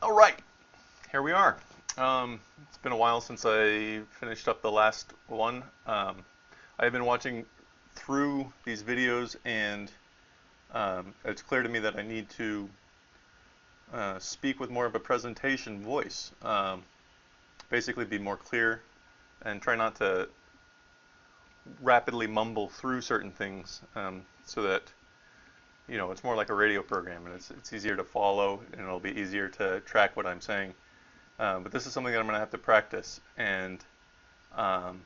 All right, here we are. It's been a while since I finished up the last one. I've been watching through these videos, and it's clear to me that I need to speak with more of a presentation voice. Basically, be more clear and try not to rapidly mumble through certain things, so that it's more like a radio program, and it's easier to follow, and it'll be easier to track what I'm saying. But this is something that I'm going to have to practice, and I'll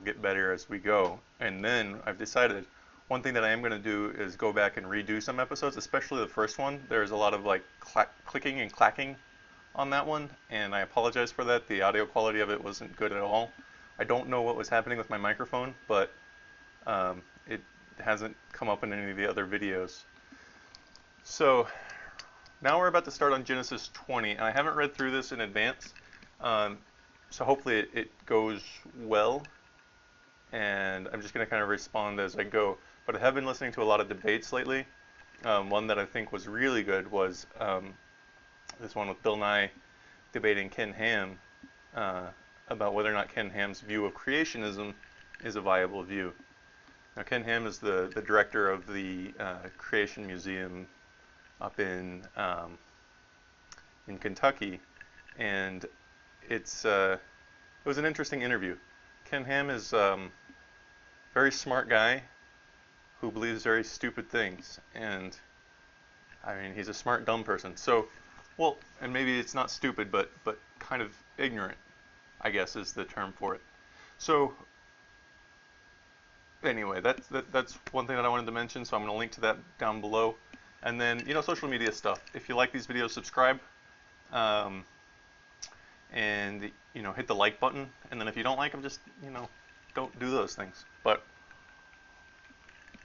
get better as we go. And then I've decided one thing that I am going to do is go back and redo some episodes, especially the first one. There's a lot of like clicking and clacking on that one, and I apologize for that. The audio quality of it wasn't good at all. I don't know what was happening with my microphone, but it hasn't come up in any of the other videos. So now we're about to start on Genesis 20, and I haven't read through this in advance, so hopefully it goes well, and I'm just going to kind of respond as I go. But I have been listening to a lot of debates lately. One that I think was really good was this one with Bill Nye debating Ken Ham about whether or not Ken Ham's view of creationism is a viable view. Now, Ken Ham is the director of the Creation Museum up in Kentucky, and it was an interesting interview. Ken Ham is a very smart guy who believes very stupid things, and I mean, he's a smart dumb person. So, well, and maybe it's not stupid, but kind of ignorant, I guess is the term for it. So anyway, that's one thing that I wanted to mention, so I'm going to link to that down below. And then, social media stuff. If you like these videos, subscribe, and hit the like button. And then if you don't like them, just don't do those things. But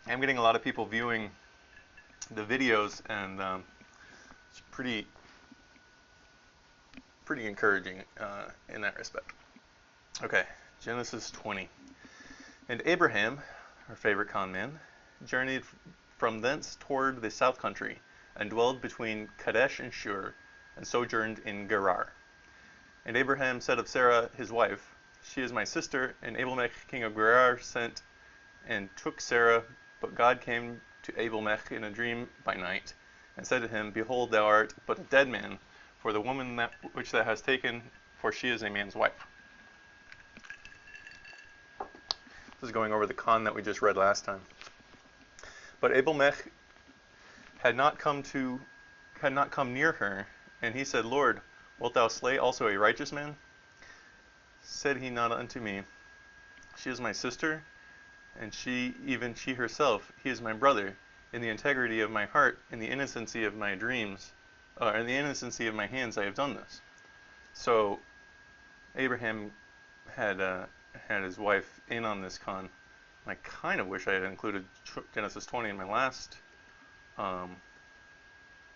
I'm getting a lot of people viewing the videos, and it's pretty encouraging in that respect. Okay, Genesis 20. And Abraham, our favorite con man, journeyed from thence toward the south country, and dwelled between Kadesh and Shur, and sojourned in Gerar. And Abraham said of Sarah his wife, She is my sister. And Abimelech king of Gerar sent and took Sarah. But God came to Abimelech in a dream by night, and said to him, Behold, thou art but a dead man, for the woman which thou hast taken, for she is a man's wife. This is going over the con that we just read last time. But Abimelech had not come near her, and he said, Lord, wilt thou slay also a righteous man? Said he not unto me, She is my sister, and even she herself, he is my brother. In the integrity of my heart, in the innocency of my dreams, in the innocency of my hands, I have done this. So Abraham had his wife in on this con. I kind of wish I had included Genesis 20 in my last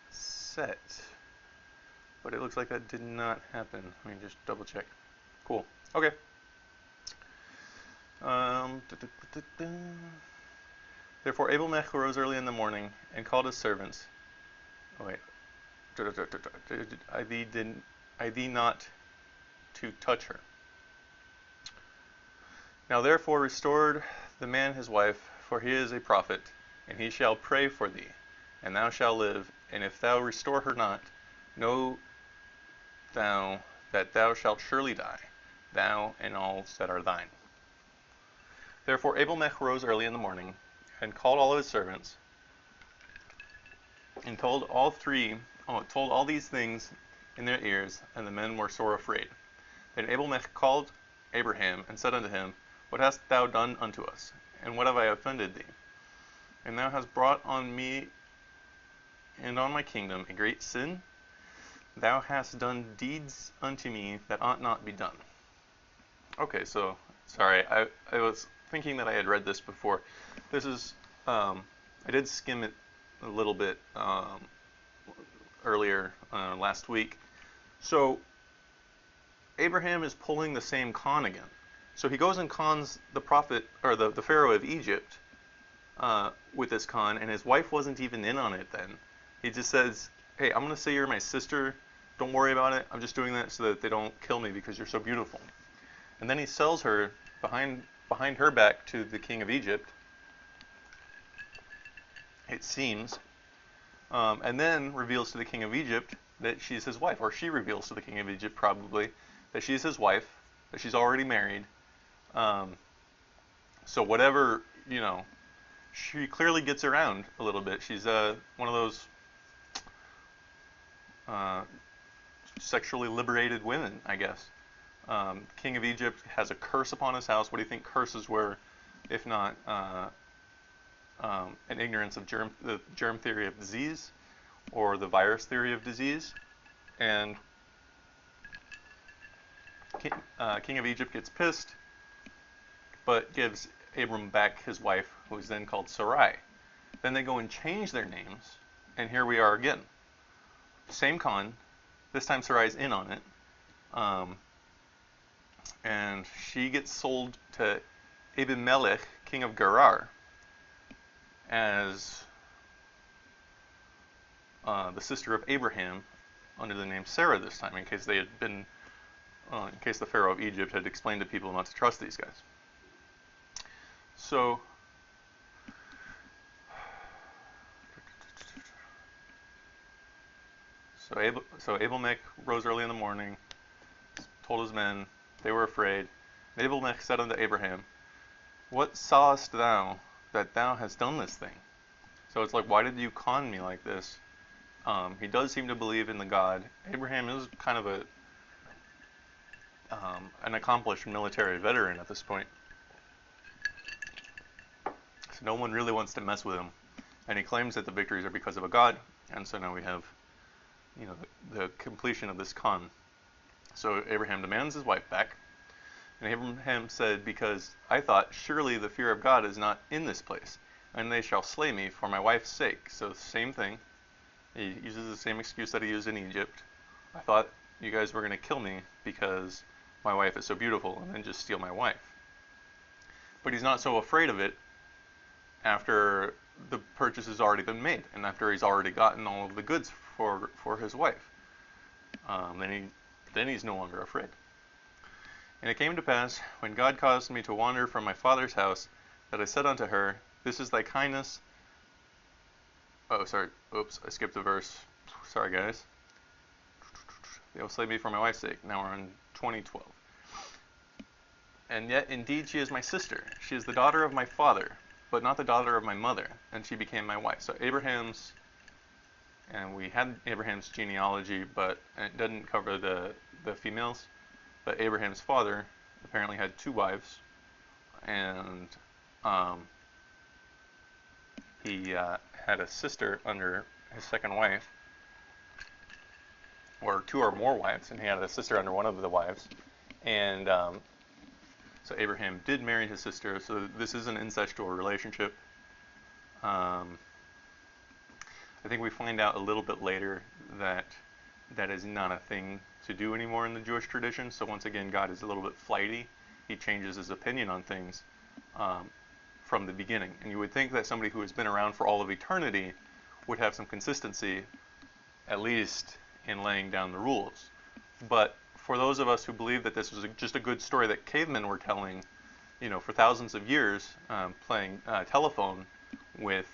set, but it looks like that did not happen. Let me just double check. Cool. Okay. Therefore Abimelech arose early in the morning and called his servants. Oh wait. I thee not to touch her. Now therefore restored the man his wife, for he is a prophet, and he shall pray for thee, and thou shalt live. And if thou restore her not, know thou that thou shalt surely die, thou and all that are thine. Therefore Abimelech rose early in the morning, and called all his servants, and told all these things in their ears, and the men were sore afraid. Then Abimelech called Abraham, and said unto him, What hast thou done unto us? And what have I offended thee? And thou hast brought on me and on my kingdom a great sin. Thou hast done deeds unto me that ought not be done. Okay, so, sorry, I was thinking that I had read this before. This is, I did skim it a little bit earlier last week. So, Abraham is pulling the same con again. So he goes and cons the prophet, or the Pharaoh of Egypt with this con, and his wife wasn't even in on it then. He just says, hey, I'm gonna say you're my sister. Don't worry about it. I'm just doing that so that they don't kill me because you're so beautiful. And then he sells her behind her back to the king of Egypt, it seems, and then reveals to the king of Egypt that she's his wife, or she reveals to the king of Egypt probably that she's his wife, that she's already married. Um, so whatever, she clearly gets around a little bit. She's one of those uh, sexually liberated women, I guess. King of Egypt has a curse upon his house. What do you think curses were, if not an ignorance of the germ theory of disease or the virus theory of disease? And King of Egypt gets pissed, but gives Abram back his wife, who is then called Sarai. Then they go and change their names, and here we are again. Same con. This time Sarai's in on it. And she gets sold to Abimelech, king of Gerar, as the sister of Abraham, under the name Sarah this time, in case in case the Pharaoh of Egypt had explained to people not to trust these guys. So Abimelech rose early in the morning, told his men, they were afraid. And Abimelech said unto Abraham, what sawest thou that thou hast done this thing? So it's like, why did you con me like this? He does seem to believe in the God. Abraham is kind of an accomplished military veteran at this point. So no one really wants to mess with him. And he claims that the victories are because of a God. And so now we have, the completion of this con. So Abraham demands his wife back. And Abraham said, because I thought, surely the fear of God is not in this place, and they shall slay me for my wife's sake. So same thing. He uses the same excuse that he used in Egypt. I thought you guys were going to kill me because my wife is so beautiful, and then just steal my wife. But he's not so afraid of it after the purchase has already been made, and after he's already gotten all of the goods for his wife. Then he's no longer afraid. And it came to pass, when God caused me to wander from my father's house, that I said unto her, this is thy kindness. Oh, sorry. Oops, I skipped a verse. Sorry, guys. They will slay me for my wife's sake. Now we're on 20:12. And yet, indeed, she is my sister. She is the daughter of my father, but not the daughter of my mother. And she became my wife. So and we had Abraham's genealogy, but it doesn't cover the females. But Abraham's father apparently had 2 wives, and he had a sister under his second wife, or 2 or more wives, and he had a sister under one of the wives. And so Abraham did marry his sister, so this is an incestual relationship. I think we find out a little bit later that that is not a thing to do anymore in the Jewish tradition. So once again, God is a little bit flighty. He changes his opinion on things from the beginning. And you would think that somebody who has been around for all of eternity would have some consistency, at least in laying down the rules. But for those of us who believe that this was just a good story that cavemen were telling, for thousands of years, playing telephone with,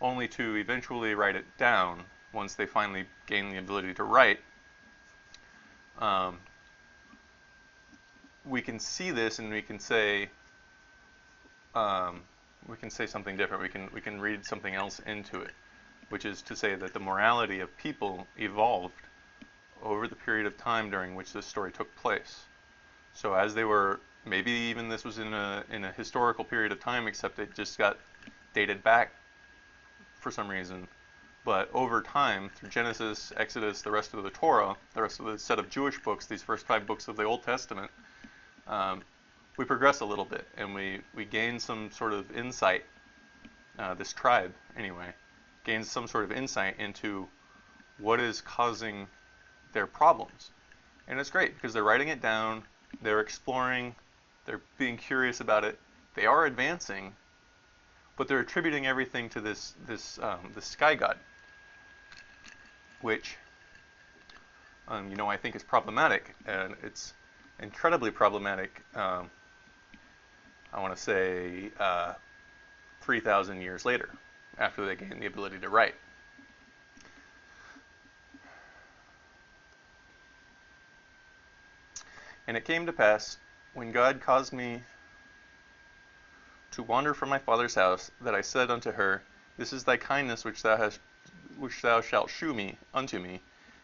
only to eventually write it down once they finally gain the ability to write, we can see this and we can say something different. We can read something else into it, which is to say that the morality of people evolved over the period of time during which this story took place. So as they were, maybe even this was in a historical period of time, except it just got dated back for some reason. But over time, through Genesis, Exodus, the rest of the Torah, the rest of the set of Jewish books, these first 5 books of the Old Testament, we progress a little bit, and we gain some sort of insight, this tribe anyway, gains some sort of insight into what is causing their problems. And it's great, because they're writing it down, they're exploring, they're being curious about it, they are advancing, but they're attributing everything to this sky god. which I think is problematic, and it's incredibly problematic. I want to say 3,000 years later, after they gained the ability to write. And it came to pass, when God caused me to wander from my father's house, that I said unto her, This is thy kindness which thou shalt shew me unto me.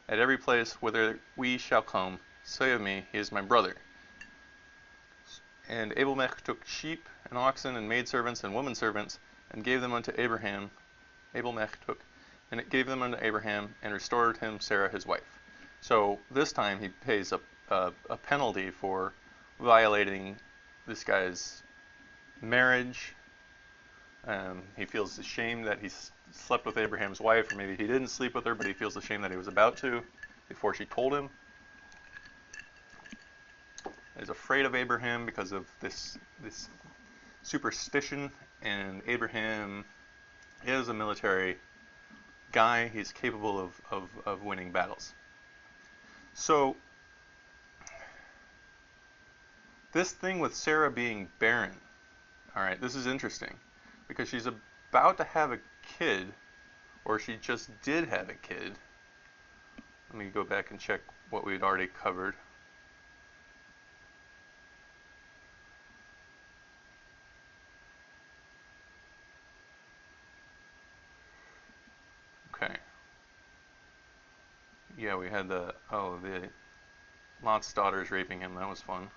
At every place whither we shall come, say of me, He is my brother. And Abimelech took sheep and oxen and maidservants and womenservants, and gave them unto Abraham. Abimelech took, and it gave them unto Abraham, and restored him Sarah his wife. So this time he pays a penalty for violating this guy's marriage. He feels ashamed that he slept with Abraham's wife, or maybe he didn't sleep with her, but he feels ashamed that he was about to before she told him. He's afraid of Abraham because of this superstition, and Abraham is a military guy. He's capable of winning battles. So this thing with Sarah being barren, all right, this is interesting, because she's about to have a kid, or she just did have a kid. Let me go back and check what we'd already covered. Okay. Yeah, we had the Lot's daughter's raping him. That was fun.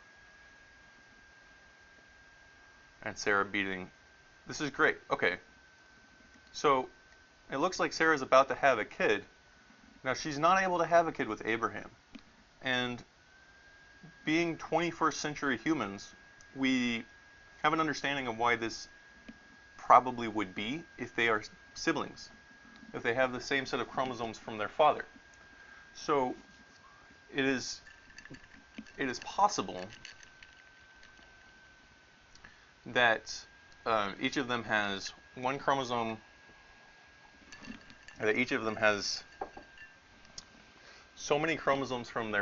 And Sarah beating. This is great. Okay. So it looks like Sarah's about to have a kid. Now, she's not able to have a kid with Abraham. And being 21st century humans, we have an understanding of why this probably would be if they are siblings, if they have the same set of chromosomes from their father. So it is possible that each of them has one chromosome, or that each of them has so many chromosomes from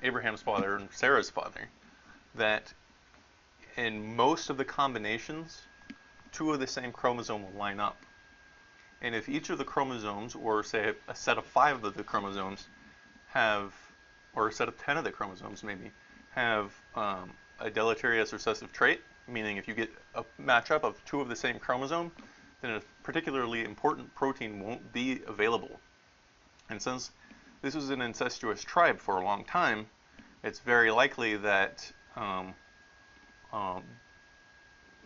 Abraham's father and Sarah's father, that in most of the combinations, two of the same chromosome will line up. And if each of the chromosomes, or say a set of 5 of the chromosomes, have, or a set of 10 of the chromosomes maybe, have a deleterious recessive trait, meaning if you get a matchup of 2 of the same chromosome, then a particularly important protein won't be available. And since this was an incestuous tribe for a long time, it's very likely that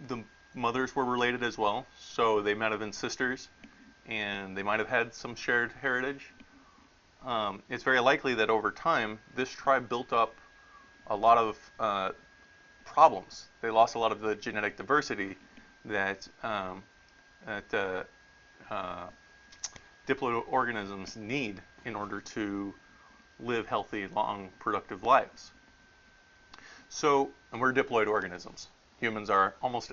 the mothers were related as well, so they might have been sisters, and they might have had some shared heritage. It's very likely that over time, this tribe built up a lot of problems. They lost a lot of the genetic diversity that diploid organisms need in order to live healthy, long, productive lives. So, and we're diploid organisms. Humans are almost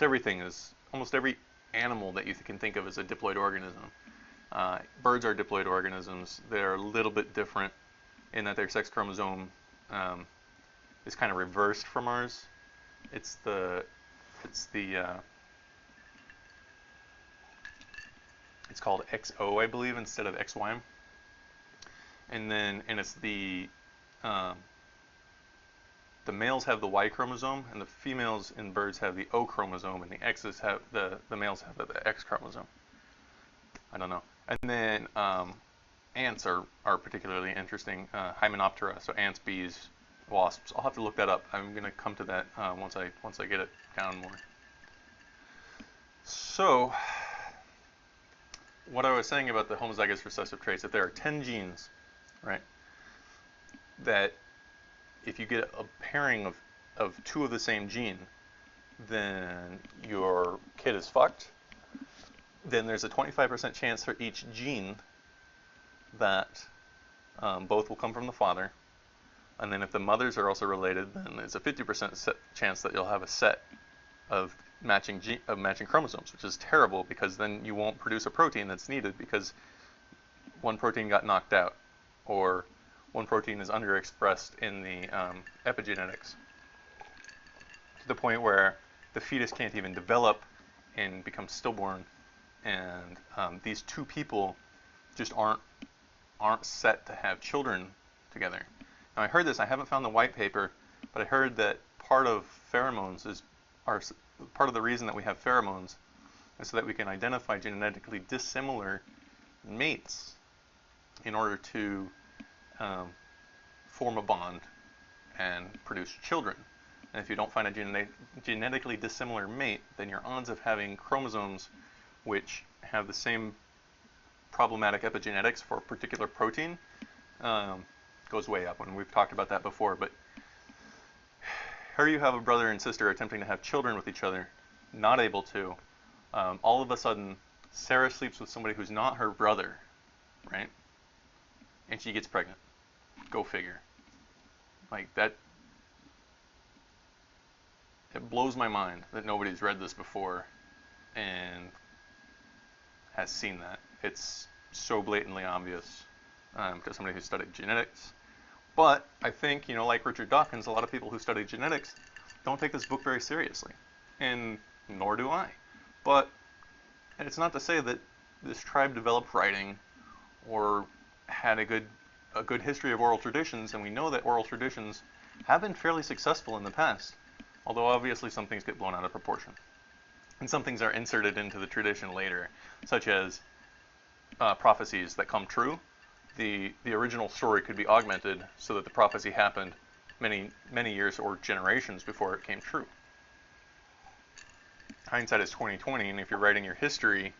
every animal that you can think of as a diploid organism. Birds are diploid organisms. They're a little bit different in that their sex chromosome is kind of reversed from ours. It's called XO, I believe, instead of XY. And it's the males have the Y chromosome, and the females in birds have the O chromosome, and the males have the X chromosome. I don't know. And then ants are particularly interesting. Hymenoptera, so ants, bees, wasps. I'll have to look that up. I'm going to come to that once I get it down more. So, what I was saying about the homozygous recessive traits, if there are 10 genes, right, that if you get a pairing of 2 of the same gene, then your kid is fucked. Then there's a 25% chance for each gene that both will come from the father. And then if the mothers are also related, then there's a 50% chance that you'll have a set of matching chromosomes, which is terrible, because then you won't produce a protein that's needed, because one protein got knocked out, or one protein is underexpressed in the epigenetics, to the point where the fetus can't even develop and become stillborn, and these two people just aren't set to have children together. Now I heard this, I haven't found the white paper, but I heard that part of part of the reason that we have pheromones is so that we can identify genetically dissimilar mates in order to form a bond and produce children. And if you don't find a genetically dissimilar mate, then your odds of having chromosomes which have the same problematic epigenetics for a particular protein goes way up. And we've talked about that before. But here you have a brother and sister attempting to have children with each other, not able to. All of a sudden, Sarah sleeps with somebody who's not her brother, right? And she gets pregnant. Go figure. Like that. It blows my mind that nobody's read this before and has seen that. It's so blatantly obvious to somebody who studied genetics. But I think, like Richard Dawkins, a lot of people who study genetics don't take this book very seriously, and nor do I. But it's not to say that this tribe developed writing or had a good history of oral traditions, and we know that oral traditions have been fairly successful in the past, although obviously some things get blown out of proportion. And some things are inserted into the tradition later, such as prophecies that come true. The original story could be augmented so that the prophecy happened many years or generations before it came true. Hindsight is 20/20, and if you're writing your history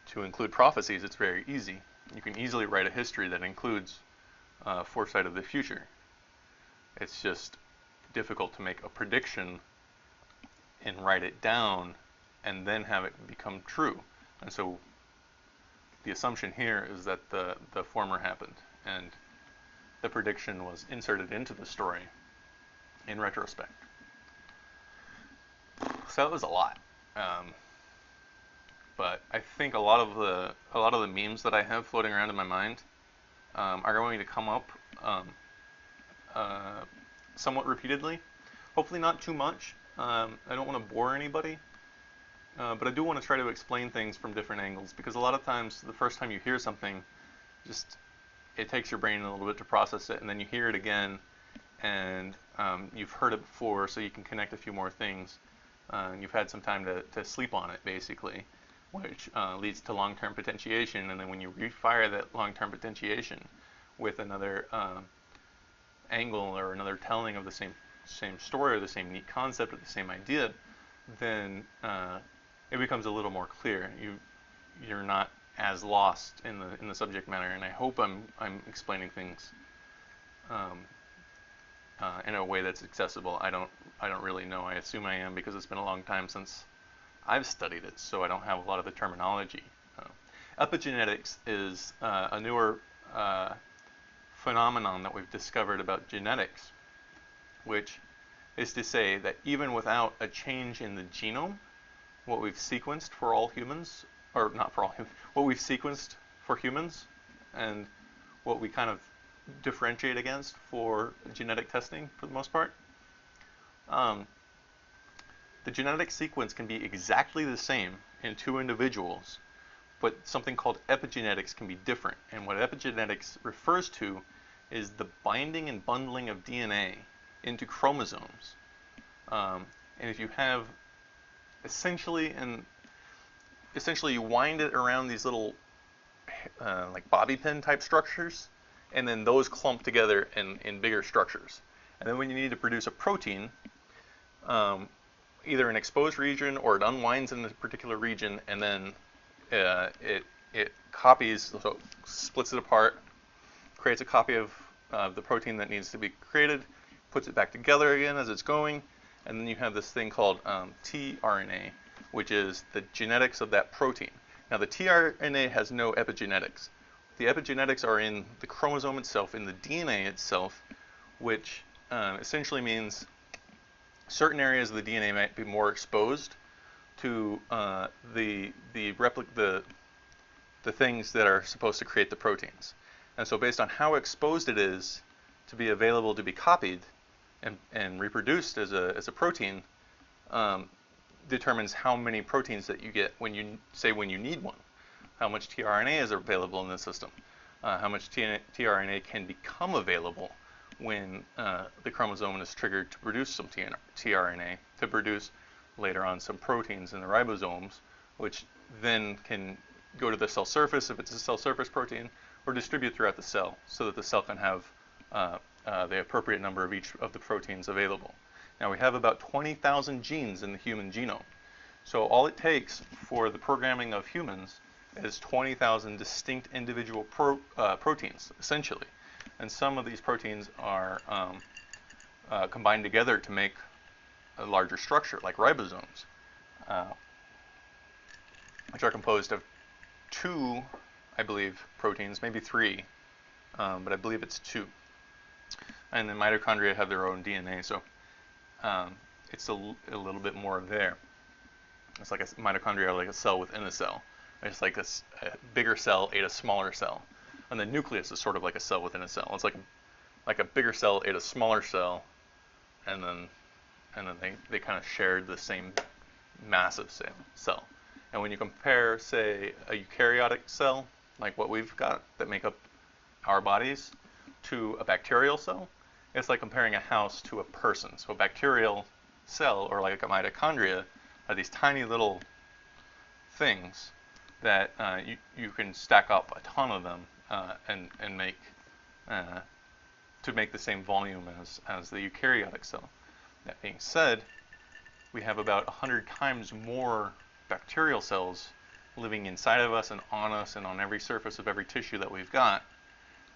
to include prophecies, it's very easy. You can easily write a history that includes foresight of the future. It's just difficult to make a prediction and write it down and then have it become true. And so the assumption here is that the former happened, and the prediction was inserted into the story in retrospect. So that was a lot. But I think a lot of the memes that I have floating around in my mind are going to come up somewhat repeatedly. Hopefully not too much. I don't want to bore anybody. But I do want to try to explain things from different angles, because a lot of times the first time you hear something, it takes your brain a little bit to process it, and then you hear it again, and you've heard it before, so you can connect a few more things. You've had some time to sleep on it, basically, which leads to long-term potentiation, and then when you refire that long-term potentiation with another angle or another telling of the same story or the same neat concept or the same idea, then it becomes a little more clear. You're not as lost in the subject matter, and I hope I'm explaining things in a way that's accessible. I don't really know. I assume I am, because it's been a long time since I've studied it, so I don't have a lot of the terminology. Epigenetics is a newer phenomenon that we've discovered about genetics, which is to say that even without a change in the genome, what we've sequenced for all humans, or not for all humans, what we've sequenced for humans, and what we kind of differentiate against for genetic testing for the most part, the genetic sequence can be exactly the same in two individuals, but something called epigenetics can be different. And what epigenetics refers to is the binding and bundling of DNA into chromosomes. And if you have essentially you wind it around these little like bobby pin type structures, and then those clump together in bigger structures. And then when you need to produce a protein, either an exposed region or it unwinds in a particular region, and then it copies, so it splits it apart, creates a copy of the protein that needs to be created, puts it back together again as it's going, and then you have this thing called tRNA, which is the genetics of that protein. Now the tRNA has no epigenetics. The epigenetics are in the chromosome itself, in the DNA itself, which essentially means certain areas of the DNA might be more exposed to the the things that are supposed to create the proteins. And so based on how exposed it is to be available to be copied and reproduced as a protein, determines how many proteins that you get when you need one, how much tRNA is available in the system, how much tRNA can become available when the chromosome is triggered to produce some tRNA, to produce later on some proteins in the ribosomes, which then can go to the cell surface if it's a cell surface protein, or distribute throughout the cell so that the cell can have the appropriate number of each of the proteins available. Now we have about 20,000 genes in the human genome. So all it takes for the programming of humans is 20,000 distinct individual proteins, essentially. And some of these proteins are combined together to make a larger structure, like ribosomes, which are composed of 2, I believe, proteins, maybe 3, but I believe it's 2. And the mitochondria have their own DNA, so it's a little bit more there. It's like mitochondria, like a cell within a cell. It's like a bigger cell ate a smaller cell, and the nucleus is sort of like a cell within a cell. It's like a bigger cell ate a smaller cell, and then they kind of shared the same massive cell. And when you compare, say, a eukaryotic cell, like what we've got that make up our bodies, to a bacterial cell, it's like comparing a house to a person. So a bacterial cell, or like a mitochondria, are these tiny little things that you can stack up a ton of them and make to make the same volume as the eukaryotic cell. That being said, we have about 100 times more bacterial cells living inside of us and on every surface of every tissue that we've got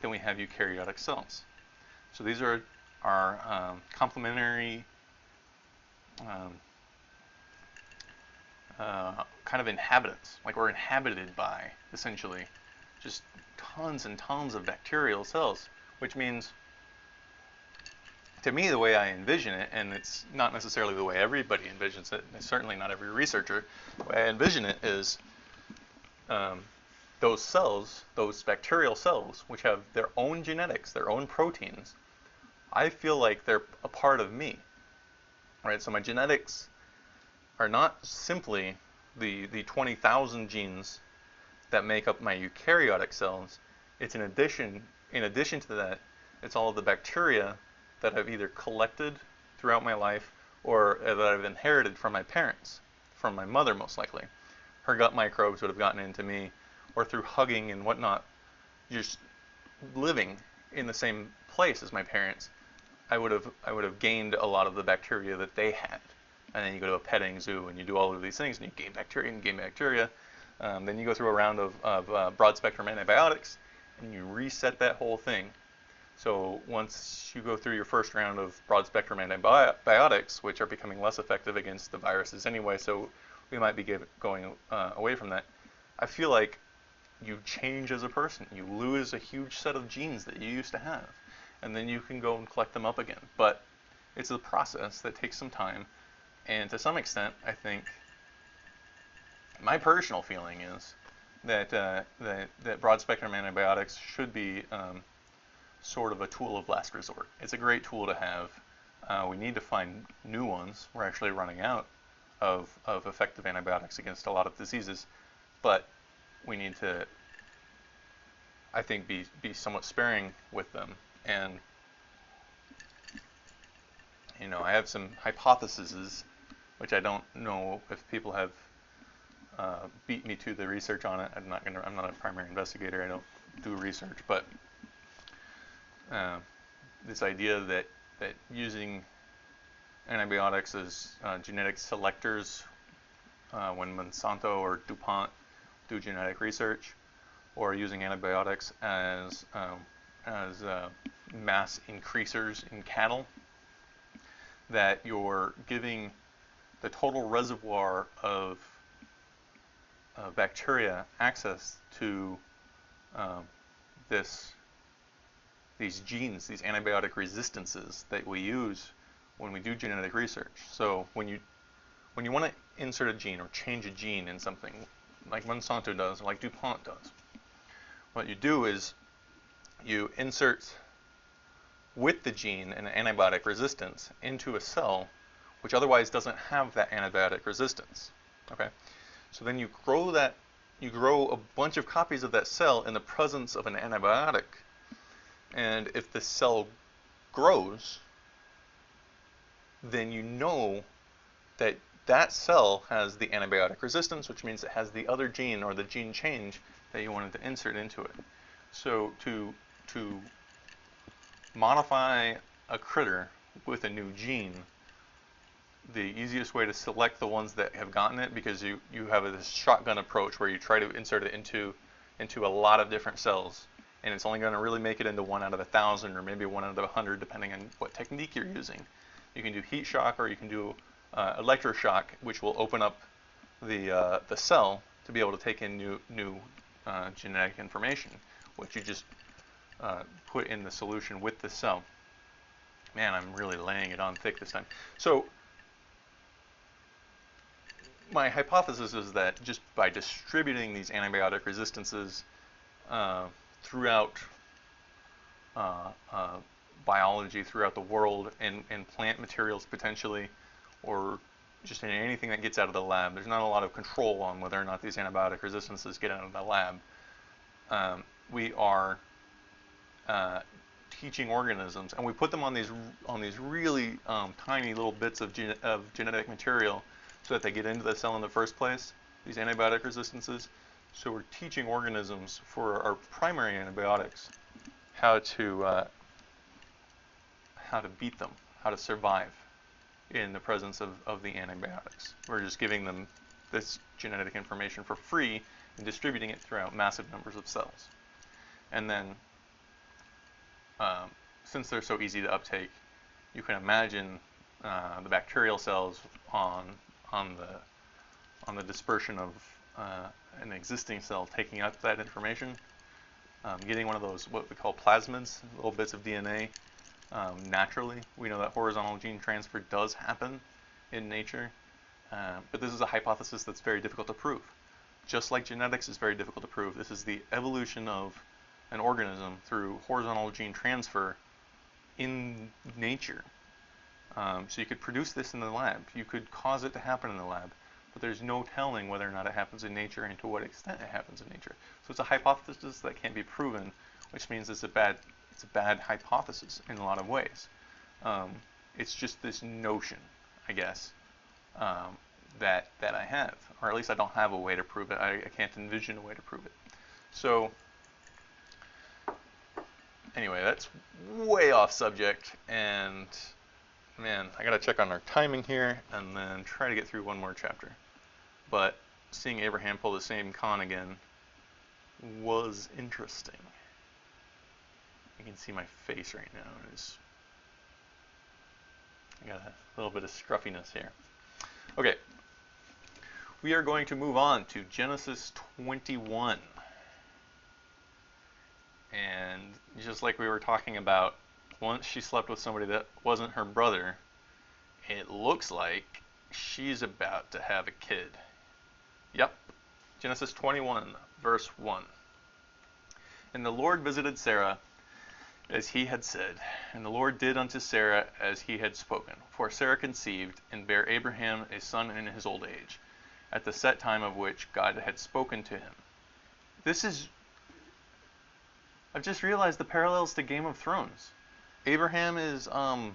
than we have eukaryotic cells. So these are our complementary kind of inhabitants. Like we're inhabited by, essentially, just tons and tons of bacterial cells, which means, to me, the way I envision it, and it's not necessarily the way everybody envisions it, and certainly not every researcher, the way I envision it is those cells, those bacterial cells, which have their own genetics, their own proteins, I feel like they're a part of me, right? So my genetics are not simply the 20,000 genes that make up my eukaryotic cells. It's in addition to that, it's all of the bacteria that I've either collected throughout my life or that I've inherited from my parents, from my mother most likely. Her gut microbes would have gotten into me, or through hugging and whatnot, just living in the same place as my parents, I would have gained a lot of the bacteria that they had. And then you go to a petting zoo and you do all of these things and you gain bacteria and gain bacteria. Then you go through a round of broad spectrum antibiotics and you reset that whole thing. So once you go through your first round of broad spectrum antibiotics, which are becoming less effective against the viruses anyway, so we might be going away from that, I feel like you change as a person. You lose a huge set of genes that you used to have, and then you can go and collect them up again. But it's a process that takes some time, and to some extent, I think my personal feeling is that that broad spectrum antibiotics should be sort of a tool of last resort. It's a great tool to have. We need to find new ones. We're actually running out of effective antibiotics against a lot of diseases, but we need to, I think, be somewhat sparing with them. And I have some hypotheses, which I don't know if people have beat me to the research on it. I'm not a primary investigator. I don't do research, but this idea that using antibiotics as genetic selectors when Monsanto or DuPont do genetic research, or using antibiotics as mass increasers in cattle, that you're giving the total reservoir of bacteria access to these genes, these antibiotic resistances that we use when we do genetic research. So when you want to insert a gene or change a gene in something, like Monsanto does, or like DuPont does. What you do is you insert with the gene an antibiotic resistance into a cell which otherwise doesn't have that antibiotic resistance. Okay, so then you grow a bunch of copies of that cell in the presence of an antibiotic, and if the cell grows, then you know that that cell has the antibiotic resistance, which means it has the other gene or the gene change that you wanted to insert into it. So to modify a critter with a new gene, the easiest way to select the ones that have gotten it, because you have this shotgun approach where you try to insert it into a lot of different cells, and it's only going to really make it into 1 out of 1,000 or maybe 1 out of 100 depending on what technique you're using. You can do heat shock, or you can do electroshock, which will open up the cell to be able to take in new genetic information, which you just put in the solution with the cell. Man, I'm really laying it on thick this time. So my hypothesis is that just by distributing these antibiotic resistances throughout biology, throughout the world, and plant materials potentially, or just in anything that gets out of the lab, there's not a lot of control on whether or not these antibiotic resistances get out of the lab. We are teaching organisms, and we put them on these really tiny little bits of genetic material so that they get into the cell in the first place, these antibiotic resistances. So we're teaching organisms for our primary antibiotics how to beat them, how to survive in the presence of the antibiotics. We're just giving them this genetic information for free and distributing it throughout massive numbers of cells. And then, since they're so easy to uptake, you can imagine the bacterial cells on the dispersion of an existing cell taking up that information, getting one of those what we call plasmids, little bits of DNA, naturally. We know that horizontal gene transfer does happen in nature, but this is a hypothesis that's very difficult to prove. Just like genetics is very difficult to prove, this is the evolution of an organism through horizontal gene transfer in nature. So you could produce this in the lab, you could cause it to happen in the lab, but there's no telling whether or not it happens in nature and to what extent it happens in nature. So it's a hypothesis that can't be proven, which means it's a bad hypothesis in a lot of ways. It's just this notion, I guess, that I have, or at least I don't have a way to prove it. I can't envision a way to prove it. So anyway, that's way off subject, and man, I gotta check on our timing here and then try to get through one more chapter. But seeing Abraham pull the same con again was interesting. You can see my face right now. I got a little bit of scruffiness here. Okay, we are going to move on to Genesis 21. And just like we were talking about, once she slept with somebody that wasn't her brother, it looks like she's about to have a kid. Yep, Genesis 21, verse 1. And the Lord visited Sarah as he had said, and the Lord did unto Sarah as he had spoken. For Sarah conceived, and bare Abraham a son in his old age, at the set time of which God had spoken to him. I've just realized the parallels to Game of Thrones. Abraham is the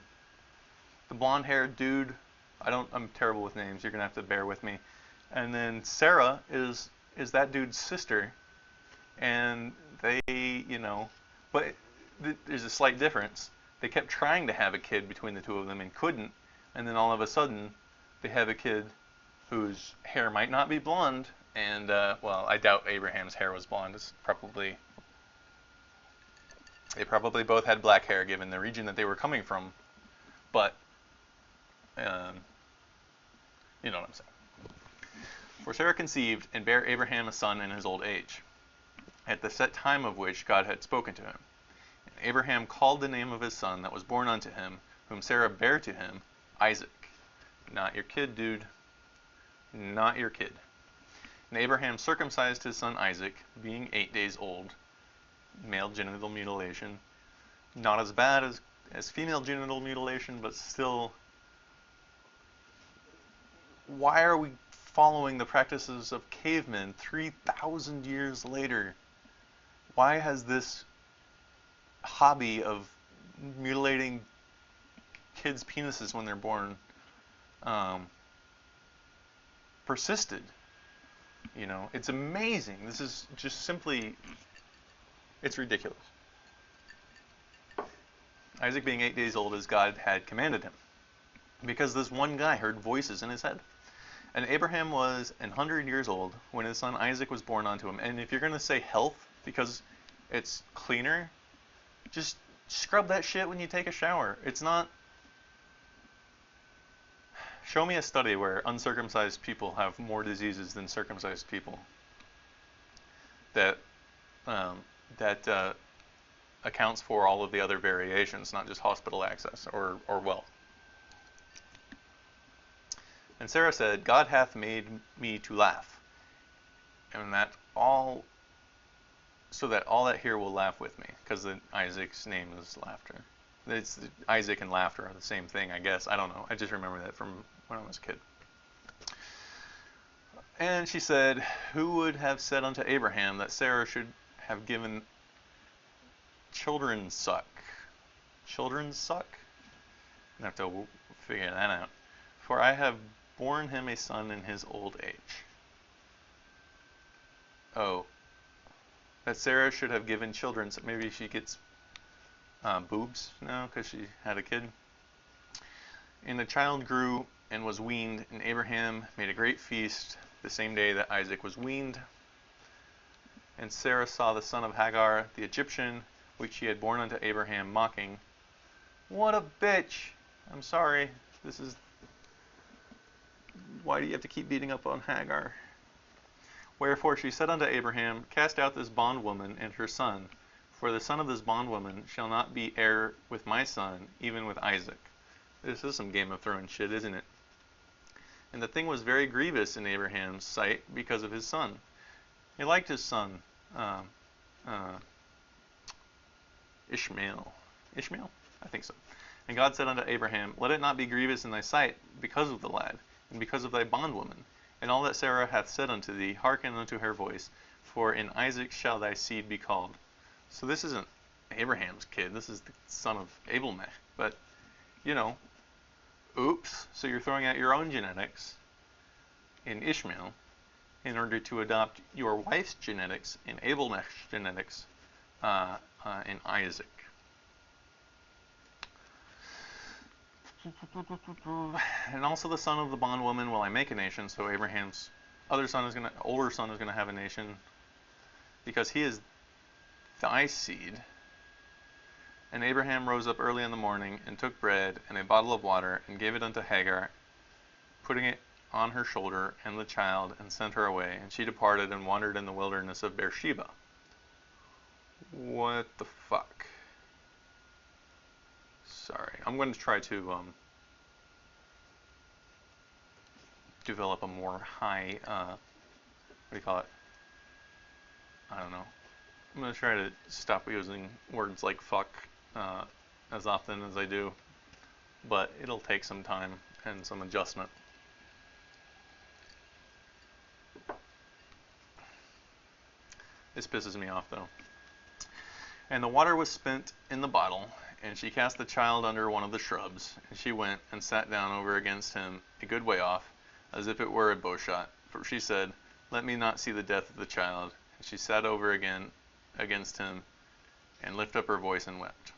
blonde-haired dude. I'm terrible with names. You're gonna have to bear with me. And then Sarah is that dude's sister, and they, but there's a slight difference. They kept trying to have a kid between the two of them and couldn't, and then all of a sudden they have a kid whose hair might not be blonde, and well, I doubt Abraham's hair was blonde. They probably both had black hair given the region that they were coming from, but you know what I'm saying. For Sarah conceived and bare Abraham a son in his old age, at the set time of which God had spoken to him. And Abraham called the name of his son that was born unto him, whom Sarah bare to him, Isaac. Not your kid, dude. Not your kid. And Abraham circumcised his son Isaac, being 8 days old. Male genital mutilation. Not as bad as female genital mutilation, but still, why are we following the practices of cavemen 3,000 years later? Why has this hobby of mutilating kids' penises when they're born persisted? You know, it's amazing. This is just simply, it's ridiculous. Isaac being 8 days old as God had commanded him, because this one guy heard voices in his head. And Abraham was 100 years old when his son Isaac was born unto him. And if you're going to say health, because it's cleaner, just scrub that shit when you take a shower. It's not... Show me a study where uncircumcised people have more diseases than circumcised people. That accounts for all of the other variations, not just hospital access or wealth. And Sarah said, God hath made me to laugh, and that all, so that all that hear will laugh with me, because Isaac's name is laughter. It's Isaac and laughter are the same thing, I guess. I don't know. I just remember that from when I was a kid. And she said, who would have said unto Abraham that Sarah should have given children suck? Children suck? I have to figure that out. For I have born him a son in his old age. Oh, that Sarah should have given children, so maybe she gets boobs now because she had a kid. And the child grew and was weaned, and Abraham made a great feast the same day that Isaac was weaned. And Sarah saw the son of Hagar, the Egyptian, which she had borne unto Abraham, mocking. What a bitch! I'm sorry. This is... Why do you have to keep beating up on Hagar? Wherefore she said unto Abraham, cast out this bondwoman and her son, for the son of this bondwoman shall not be heir with my son, even with Isaac. This is some Game of Thrones shit, isn't it? And the thing was very grievous in Abraham's sight because of his son. He liked his son, Ishmael. Ishmael? I think so. And God said unto Abraham, let it not be grievous in thy sight because of the lad, and because of thy bondwoman, and all that Sarah hath said unto thee, hearken unto her voice, for in Isaac shall thy seed be called. So this isn't Abraham's kid, this is the son of Abelmech. But, you know, oops, so you're throwing out your own genetics in Ishmael in order to adopt your wife's genetics in Abelmech's genetics in Isaac. And also the son of the bondwoman will I make a nation. So Abraham's older son is gonna have a nation, because he is thy seed. And Abraham rose up early in the morning and took bread and a bottle of water and gave it unto Hagar, putting it on her shoulder and the child, and sent her away. And she departed and wandered in the wilderness of Beersheba. What the fuck? Sorry, I'm going to try to develop a more high, what do you call it? I don't know. I'm going to try to stop using words like fuck as often as I do, but it'll take some time and some adjustment. This pisses me off though. And the water was spent in the bottle, and she cast the child under one of the shrubs, and she went and sat down over against him a good way off, as if it were a bowshot. For she said, let me not see the death of the child. And she sat over again against him, and lifted up her voice and wept.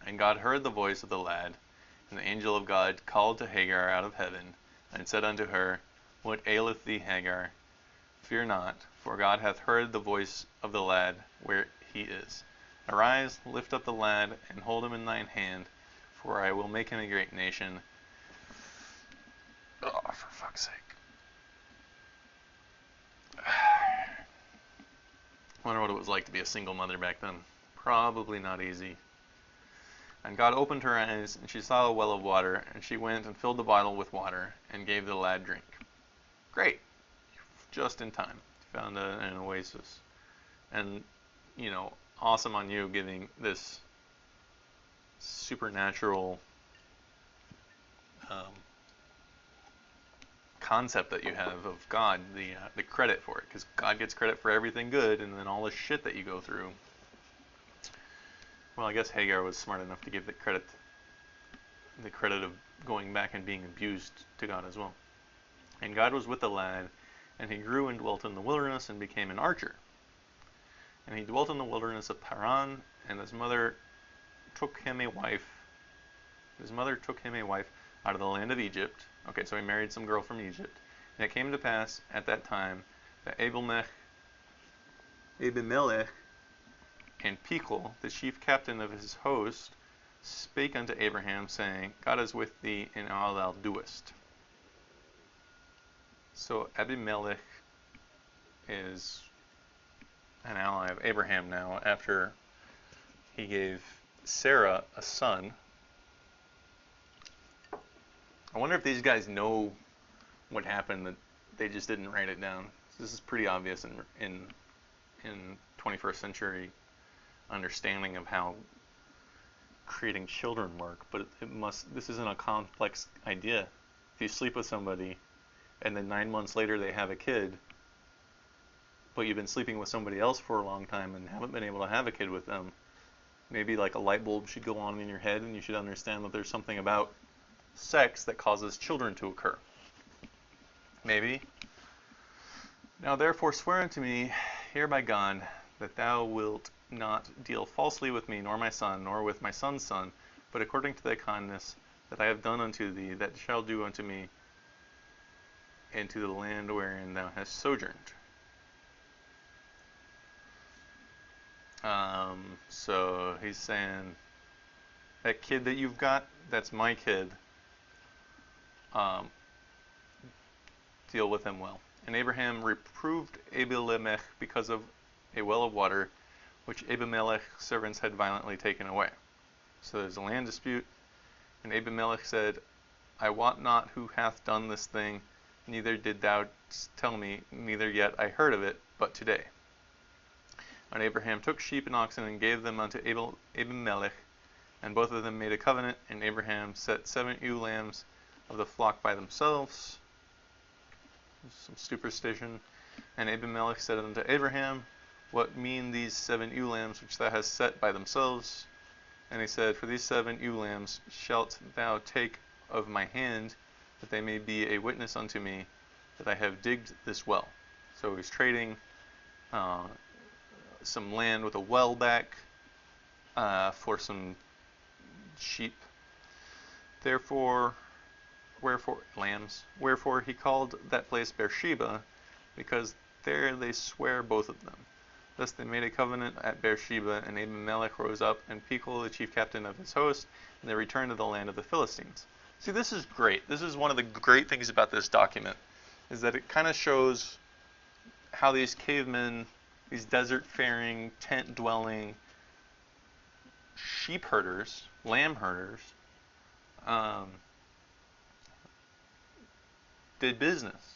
And God heard the voice of the lad, and the angel of God called to Hagar out of heaven, and said unto her, what aileth thee, Hagar? Fear not, for God hath heard the voice of the lad where he is. Arise, lift up the lad, and hold him in thine hand, for I will make him a great nation. Oh, for fuck's sake. I wonder what it was like to be a single mother back then. Probably not easy. And God opened her eyes, and she saw a well of water, and she went and filled the bottle with water, and gave the lad drink. Great. just in time. Found an oasis. And, awesome on you giving this supernatural um, concept that you have of God, the credit for it, because God gets credit for everything good, and then all the shit that you go through. Well, I guess Hagar was smart enough to give the credit of going back and being abused to God as well. And God was with the lad, and he grew and dwelt in the wilderness and became an archer. And he dwelt in the wilderness of Paran, and his mother took him a wife. His mother took him a wife out of the land of Egypt. Okay, so he married some girl from Egypt. And it came to pass at that time that Abimelech and Pichol, the chief captain of his host, spake unto Abraham, saying, God is with thee in all thou doest. So Abimelech is an ally of Abraham now, after he gave Sarah a son. I wonder if these guys know what happened, that they just didn't write it down. This is pretty obvious in 21st century understanding of how creating children work, but this isn't a complex idea. If you sleep with somebody and then 9 months later they have a kid, but you've been sleeping with somebody else for a long time and haven't been able to have a kid with them, maybe like a light bulb should go on in your head, and you should understand that there's something about sex that causes children to occur. Maybe. Now therefore swear unto me here by God that thou wilt not deal falsely with me, nor my son, nor with my son's son, but according to thy kindness that I have done unto thee, that shall do unto me, and to the land wherein thou hast sojourned. So he's saying, that kid that you've got, that's my kid. Deal with him well. And Abraham reproved Abimelech because of a well of water, which Abimelech's servants had violently taken away. So there's a land dispute, and Abimelech said, I wot not who hath done this thing, neither did thou tell me, neither yet I heard of it, but today. And Abraham took sheep and oxen and gave them unto Abimelech, and both of them made a covenant, and Abraham set 7 ewe lambs of the flock by themselves. Some superstition. And Abimelech said unto Abraham, what mean these 7 ewe lambs which thou hast set by themselves? And he said, for these 7 ewe lambs shalt thou take of my hand, that they may be a witness unto me that I have digged this well. So he's trading some land with a well back for some sheep. Wherefore he called that place Beersheba, because there they swear both of them. Thus they made a covenant at Beersheba, and Abimelech rose up, and Pichol, the chief captain of his host, and they returned to the land of the Philistines. See, this is great. This is one of the great things about this document, is that it kind of shows how these cavemen, these desert-faring, tent-dwelling sheep herders, lamb herders, did business,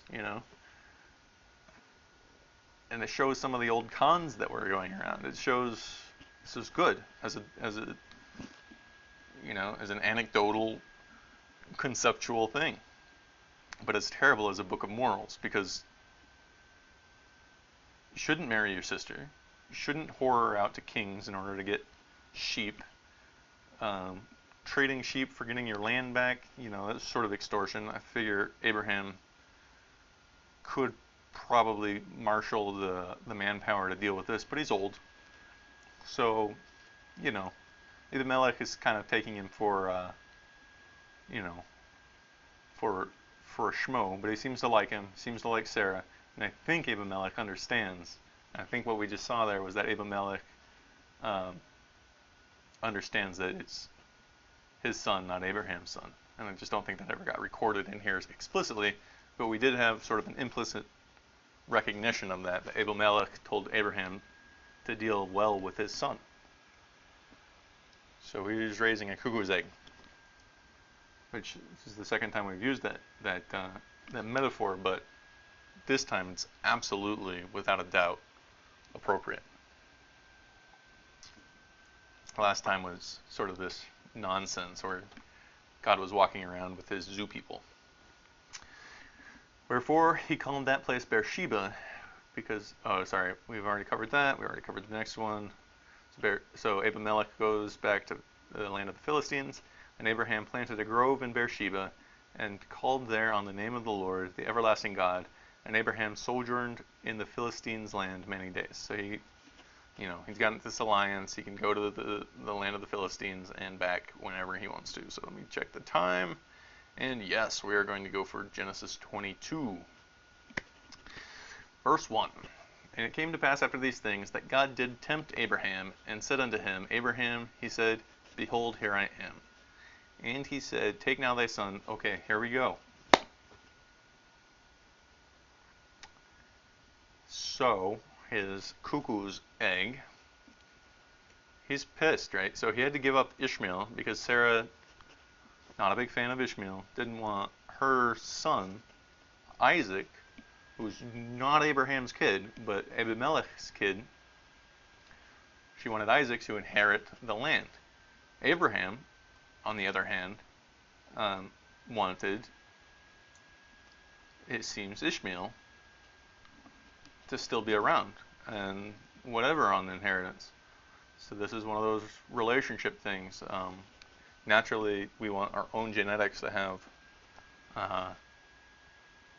and it shows some of the old cons that were going around. It shows this is good as an anecdotal, conceptual thing, but it's terrible as a book of morals, because you shouldn't marry your sister, you shouldn't whore her out to kings in order to get sheep. Trading sheep for getting your land back, that's sort of extortion. I figure Abraham could probably marshal the manpower to deal with this, but he's old. So, Abimelech is kind of taking him for a schmo, but he seems to like him, seems to like Sarah, and I think Abimelech understands. I think what we just saw there was that Abimelech understands that it's his son, not Abraham's son. And I just don't think that ever got recorded in here explicitly, but we did have sort of an implicit recognition of that Abimelech told Abraham to deal well with his son. So he's raising a cuckoo's egg, which is the second time we've used that metaphor, but this time it's absolutely, without a doubt, appropriate. Last time was sort of this nonsense where God was walking around with his zoo people. Wherefore he called that place Beersheba, because, oh, sorry, we've already covered that. We already covered the next one. So Abimelech goes back to the land of the Philistines, and Abraham planted a grove in Beersheba, and called there on the name of the Lord, the everlasting God. And Abraham sojourned in the Philistines' land many days. So he's gotten this alliance. He can go to the land of the Philistines and back whenever he wants to. So let me check the time. And yes, we are going to go for Genesis 22. Verse 1. And it came to pass after these things that God did tempt Abraham, and said unto him, Abraham, he said, Behold, here I am. And he said, Take now thy son. Okay, here we go. So, his cuckoo's egg, he's pissed, right? So he had to give up Ishmael because Sarah, not a big fan of Ishmael, didn't want her son, Isaac, who's not Abraham's kid, but Abimelech's kid. She wanted Isaac to inherit the land. Abraham, on the other hand, wanted, it seems, Ishmael to still be around and whatever on the inheritance. So this is one of those relationship things. Naturally, we want our own genetics to have,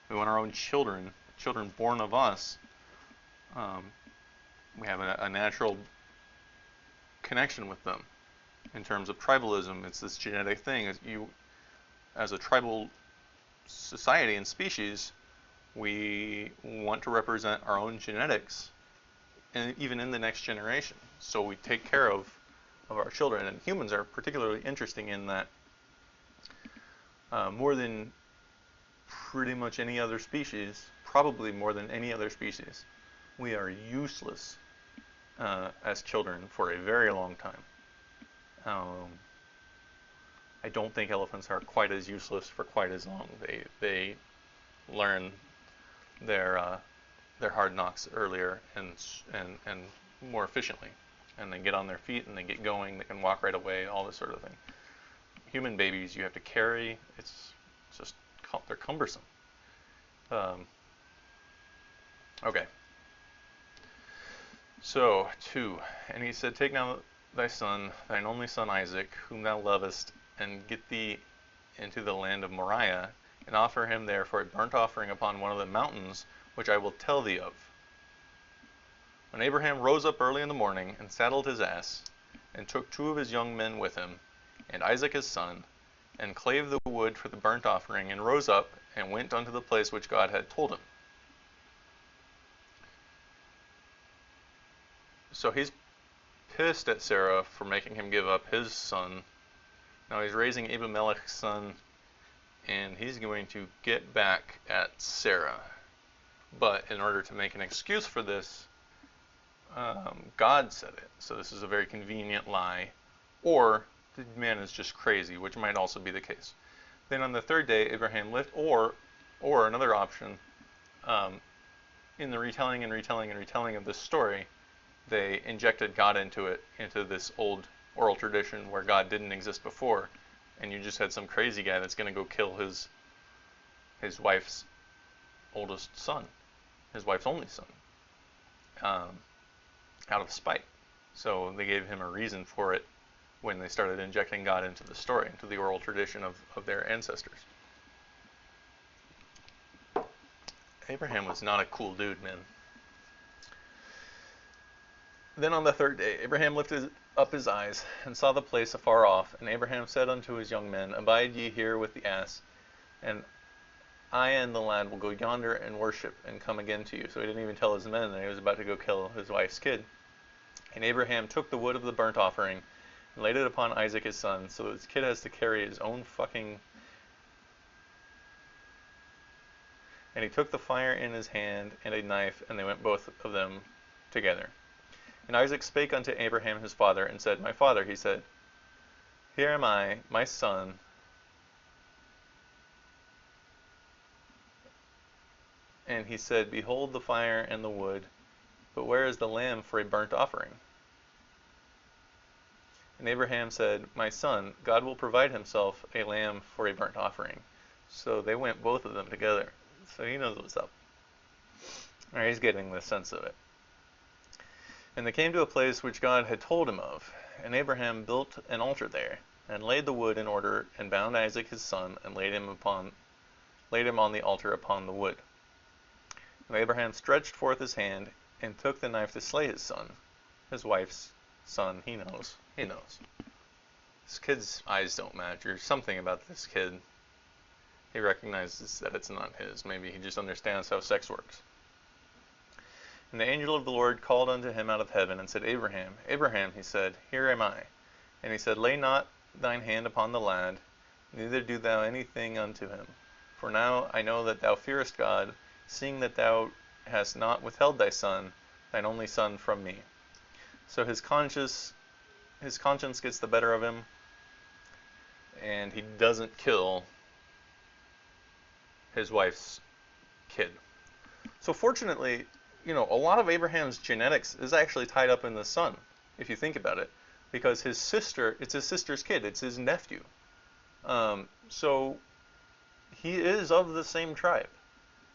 we want our own children born of us. We have a natural connection with them. In terms of tribalism, it's this genetic thing. As a tribal society and species, we want to represent our own genetics, and even in the next generation. So we take care of our children, and humans are particularly interesting in that more than pretty much any other species, probably more than any other species, we are useless as children for a very long time. I don't think elephants are quite as useless for quite as long. They learn their hard knocks earlier and more efficiently, and they get on their feet and they get going. They can walk right away, all this sort of thing. Human babies, you have to carry. It's just, they're cumbersome. Okay. So 2. And he said, Take now thy son, thine only son Isaac, whom thou lovest, and get thee into the land of Moriah, and offer him there for a burnt offering upon one of the mountains, which I will tell thee of. When Abraham rose up early in the morning, and saddled his ass, and took 2 of his young men with him, and Isaac his son, and clave the wood for the burnt offering, and rose up, and went unto the place which God had told him. So he's pissed at Sarah for making him give up his son. Now he's raising Abimelech's son, and he's going to get back at Sarah. But in order to make an excuse for this, God said it. So this is a very convenient lie. Or the man is just crazy, which might also be the case. Then on the 3rd day, Abraham or another option, in the retelling of this story, they injected God into it, into this old oral tradition where God didn't exist before, and you just had some crazy guy that's going to go kill his wife's oldest son, his wife's only son, out of spite. So they gave him a reason for it when they started injecting God into the story, into the oral tradition of their ancestors. Abraham was not a cool dude, man. Then on the 3rd day, Abraham lifted up his eyes, and saw the place afar off. And Abraham said unto his young men, Abide ye here with the ass, and I and the lad will go yonder and worship, and come again to you. So he didn't even tell his men that he was about to go kill his wife's kid. And Abraham took the wood of the burnt offering, and laid it upon Isaac his son, so that his kid has to carry his own fucking... And he took the fire in his hand, and a knife, and they went both of them together. And Isaac spake unto Abraham his father, and said, My father, he said, Here am I, my son. And he said, "Behold the fire and the wood, but where is the lamb for a burnt offering?" And Abraham said, "My son, God will provide himself a lamb for a burnt offering." So they went, both of them together. So he knows what's up. Or he's getting the sense of it. And they came to a place which God had told him of. And Abraham built an altar there, and laid the wood in order, and bound Isaac his son, and laid him on the altar upon the wood. And Abraham stretched forth his hand, and took the knife to slay his son, his wife's son. He knows. He knows. This kid's eyes don't match, or something about this kid. He recognizes that it's not his. Maybe he just understands how sex works. And the angel of the Lord called unto him out of heaven, and said, "Abraham, Abraham," he said, "here am I." And he said, "Lay not thine hand upon the lad, neither do thou anything unto him. For now I know that thou fearest God, seeing that thou hast not withheld thy son, thine only son, from me." So his conscience gets the better of him, and he doesn't kill his wife's kid. So fortunately, a lot of Abraham's genetics is actually tied up in the son, if you think about it, because it's his sister's kid, it's his nephew. So he is of the same tribe.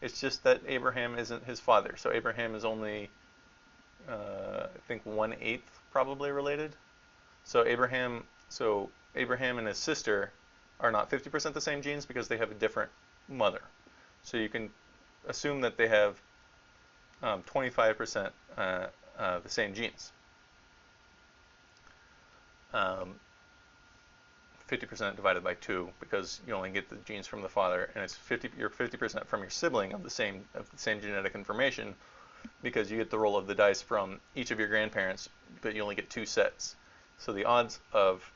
It's just that Abraham isn't his father. So Abraham is only, I think, 1/8 probably related. So Abraham and his sister are not 50% the same genes because they have a different mother. So you can assume that they have 25% the same genes. 50% divided by 2, because you only get the genes from the father, and you're 50% from your sibling of the same genetic information, because you get the roll of the dice from each of your grandparents, but you only get 2 sets. So the odds of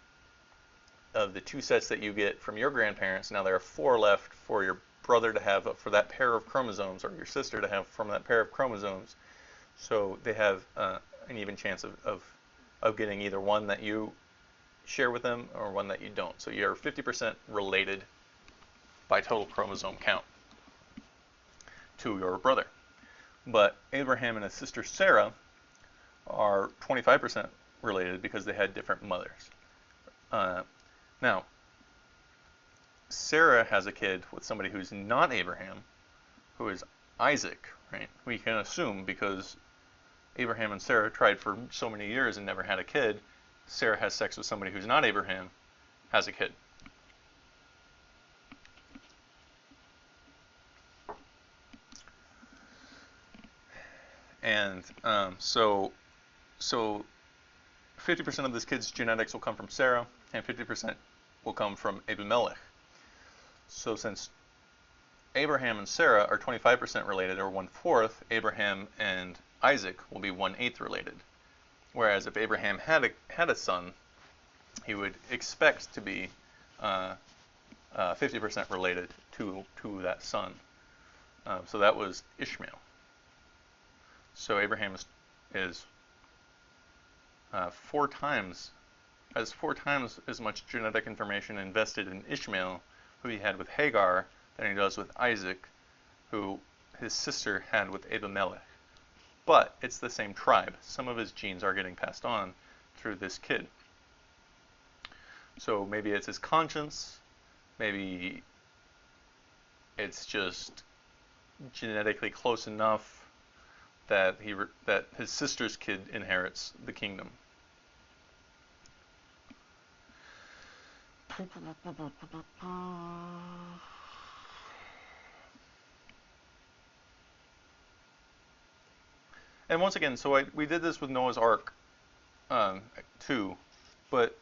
the 2 sets that you get from your grandparents, now there are 4 left for your brother to have for that pair of chromosomes, or your sister to have from that pair of chromosomes. So they have an even chance of getting either one that you share with them or one that you don't. So you're 50% related by total chromosome count to your brother. But Abraham and his sister Sarah are 25% related because they had different mothers. Now, Sarah has a kid with somebody who's not Abraham, who is Isaac, right? We can assume, because Abraham and Sarah tried for so many years and never had a kid, Sarah has sex with somebody who's not Abraham, has a kid. And so 50% of this kid's genetics will come from Sarah, and 50% will come from Abimelech. So since Abraham and Sarah are 25% related, or 1/4, Abraham and Isaac will be 1/8 related. Whereas if Abraham had a son, he would expect to be 50% related to that son. So that was Ishmael. So Abraham is 4 times as much genetic information invested in Ishmael, who he had with Hagar, than he does with Isaac, who his sister had with Abimelech. But it's the same tribe. Some of his genes are getting passed on through this kid. So maybe it's his conscience, maybe it's just genetically close enough that his sister's kid inherits the kingdom. And once again, so we did this with Noah's Ark too, but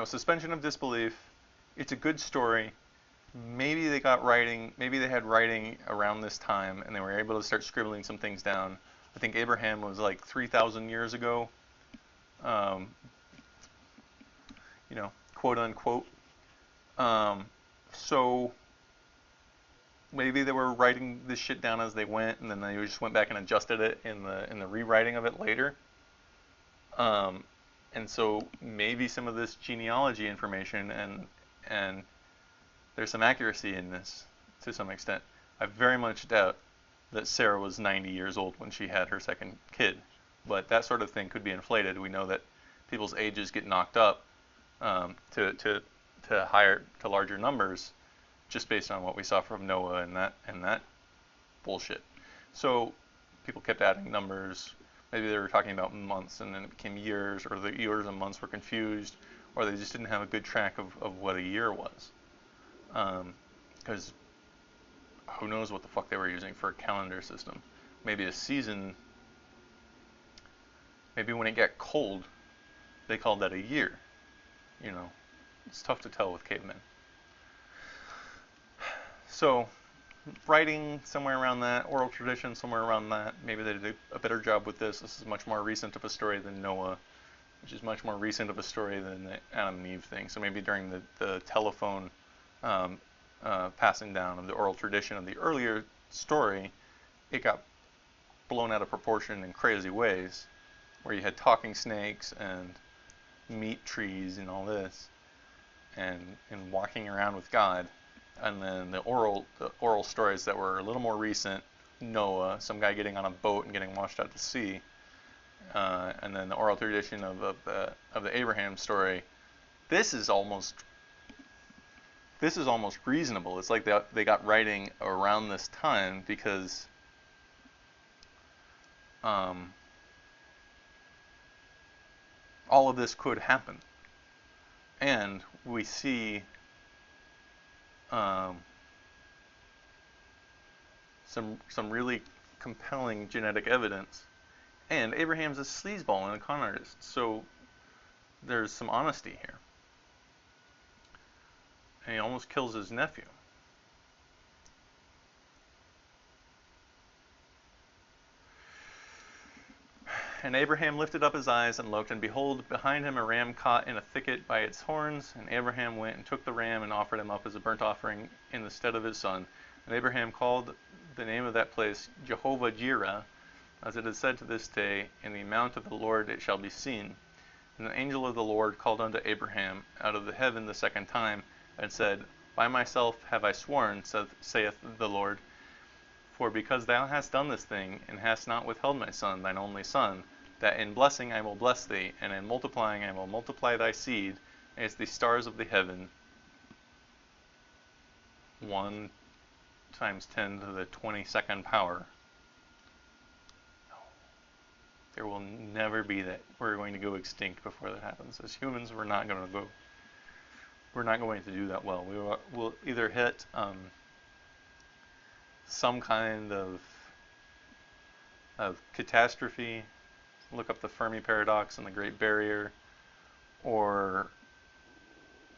suspension of disbelief. It's a good story. Maybe they had writing around this time, and they were able to start scribbling some things down. I think Abraham was like 3,000 years ago, quote unquote. So maybe they were writing this shit down as they went, and then they just went back and adjusted it in the rewriting of it later. And so maybe some of this genealogy information and there's some accuracy in this to some extent. I very much doubt that Sarah was 90 years old when she had her second kid. But that sort of thing could be inflated. We know that people's ages get knocked up to larger numbers just based on what we saw from Noah and that bullshit. So people kept adding numbers. Maybe they were talking about months and then it became years, or the years and months were confused, or they just didn't have a good track of what a year was. Because who knows what the fuck they were using for a calendar system. Maybe a season, maybe when it got cold, they called that a year. You know, it's tough to tell with cavemen. So, writing somewhere around that, oral tradition somewhere around that. Maybe they did a better job with this. This is much more recent of a story than Noah, which is much more recent of a story than the Adam and Eve thing. So maybe during the telephone passing down of the oral tradition of the earlier story, it got blown out of proportion in crazy ways, where you had talking snakes and meat trees and all this, and walking around with God. And then the oral stories that were a little more recent, Noah, some guy getting on a boat and getting washed out to sea, and then the oral tradition of the Abraham story. This is almost reasonable. It's like they got writing around this time because all of this could happen, and we see some really compelling genetic evidence. And Abraham's a sleazeball and a con artist, so there's some honesty here. And he almost kills his nephew. And Abraham lifted up his eyes and looked, and behold, behind him a ram caught in a thicket by its horns. And Abraham went and took the ram and offered him up as a burnt offering in the stead of his son. And Abraham called the name of that place Jehovah-Jireh, as it is said to this day, in the mount of the Lord it shall be seen. And the angel of the Lord called unto Abraham out of the heaven the second time, and said, By myself have I sworn, saith the Lord, for because thou hast done this thing, and hast not withheld my son, thine only son, that in blessing I will bless thee, and in multiplying I will multiply thy seed, as the stars of the heaven, 1 times 10 to the 22nd power. There will never be that. We're going to go extinct before that happens. As humans, we're not going to do that well. We'll either hit some kind of catastrophe, look up the Fermi paradox and the Great Barrier, or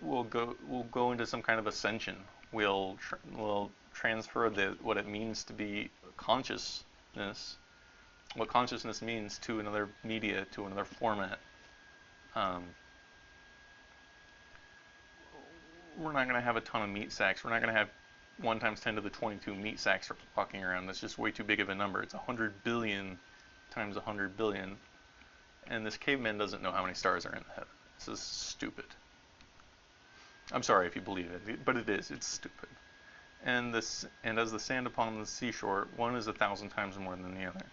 we'll go into some kind of ascension. We'll transfer what it means to be consciousness, what consciousness means, to another media, to another format. We're not going to have a ton of meat sacks. We're not going to have 1 times 10 to the 22 meat sacks walking around. That's just way too big of a number. It's 100 billion times 100 billion. And this caveman doesn't know how many stars are in the heaven. This is stupid. I'm sorry if you believe it, but it is. It's stupid. And as the sand upon the seashore, one is 1,000 times more than the other.